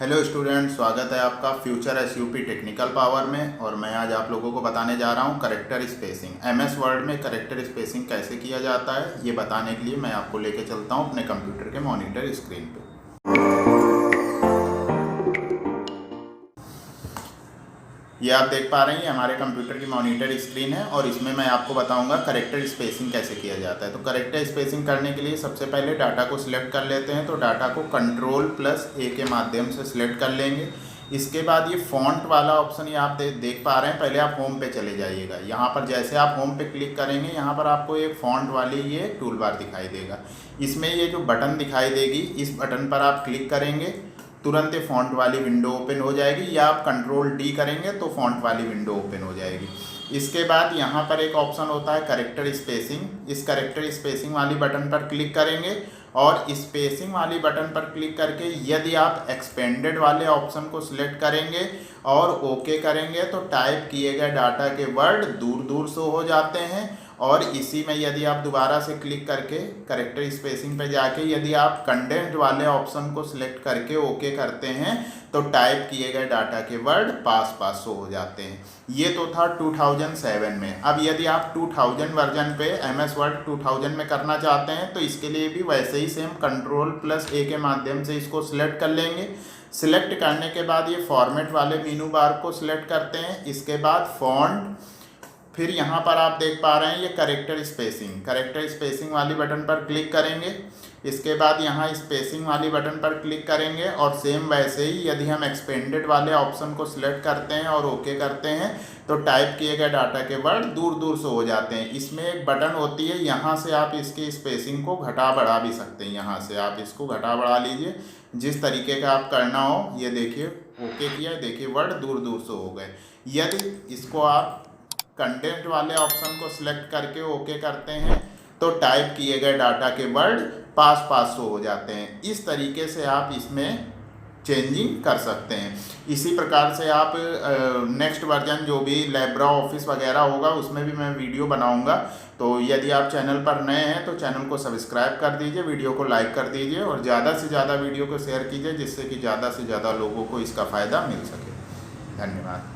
Hello student, स्वागत है आपका फ्यूचर एसयूपी टेक्निकल पावर में। और मैं आज आप लोगों को बताने जा रहा हूं करेक्टर स्पेसिंग। एमएस वर्ड में करेक्टर स्पेसिंग कैसे किया जाता है, ये बताने के लिए मैं आपको लेके चलता हूं अपने कंप्यूटर के मॉनिटर स्क्रीन पे। ये आप देख पा रहे हैं, हमारे कंप्यूटर की मॉनिटर स्क्रीन है और इसमें मैं आपको बताऊंगा करेक्टर स्पेसिंग कैसे किया जाता है। तो करेक्टर स्पेसिंग करने के लिए सबसे पहले डाटा को सिलेक्ट कर लेते हैं। तो डाटा को Ctrl+A के माध्यम से सिलेक्ट कर लेंगे। इसके बाद ये फॉन्ट वाला ऑप्शन ये आप देख पा रहे हैं। पहले आप होम पे चले जाइएगा। यहाँ पर जैसे आप होम पे क्लिक करेंगे, यहाँ पर आपको एक फॉन्ट वाली ये टूल बार दिखाई देगा। इसमें ये जो बटन दिखाई देगी, इस बटन पर आप क्लिक करेंगे, तुरंत फॉन्ट वाली विंडो ओपन हो जाएगी, या आप Ctrl+D करेंगे तो फॉन्ट वाली विंडो ओपन हो जाएगी। इसके बाद यहाँ पर एक ऑप्शन होता है करेक्टर स्पेसिंग। इस करेक्टर स्पेसिंग वाली बटन पर क्लिक करेंगे और स्पेसिंग वाली बटन पर क्लिक करके यदि आप एक्सपेंडेड वाले ऑप्शन को सिलेक्ट करेंगे और ओके करेंगे तो टाइप किए गए डाटा के वर्ड दूर दूर शो हो जाते हैं। और इसी में यदि आप दोबारा से क्लिक करके करेक्टर स्पेसिंग पे जाके यदि आप कंडेंट वाले ऑप्शन को सिलेक्ट करके ओके करते हैं तो टाइप किए गए डाटा के वर्ड पास पास शो हो जाते हैं। ये तो था 2007 में। अब यदि आप 2000 वर्जन पे MS वर्ड 2000 में करना चाहते हैं तो इसके लिए भी वैसे ही सेम Ctrl+A के माध्यम से इसको सिलेक्ट कर लेंगे। सिलेक्ट करने के बाद ये फॉर्मेट वाले मेनू बार को सिलेक्ट करते हैं। इसके बाद फॉन्ट, फिर यहाँ पर आप देख पा रहे हैं ये करेक्टर स्पेसिंग वाली बटन पर क्लिक करेंगे। इसके बाद यहाँ स्पेसिंग वाली बटन पर क्लिक करेंगे और सेम वैसे ही यदि हम एक्सपेंडेड वाले ऑप्शन को सिलेक्ट करते हैं और ओके करते हैं तो टाइप किए गए डाटा के वर्ड दूर दूर से हो जाते हैं। इसमें एक बटन होती है, यहाँ से आप इसकी स्पेसिंग को घटा बढ़ा भी सकते हैं। यहाँ से आप इसको घटा बढ़ा लीजिए, जिस तरीके का आप करना हो। ये देखिए ओके किया, देखिए वर्ड दूर दूर से हो गए। यदि इसको आप कंटेंट वाले ऑप्शन को सिलेक्ट करके ओके करते हैं तो टाइप किए गए डाटा के वर्ड पास पास शो हो जाते हैं। इस तरीके से आप इसमें चेंजिंग कर सकते हैं। इसी प्रकार से आप नेक्स्ट वर्जन जो भी लिब्रे ऑफिस वगैरह होगा उसमें भी मैं वीडियो बनाऊंगा। तो यदि आप चैनल पर नए हैं तो चैनल को सब्सक्राइब कर दीजिए, वीडियो को लाइक कर दीजिए और ज़्यादा से ज़्यादा वीडियो को शेयर कीजिए, जिससे कि ज़्यादा से ज़्यादा लोगों को इसका फ़ायदा मिल सके। धन्यवाद।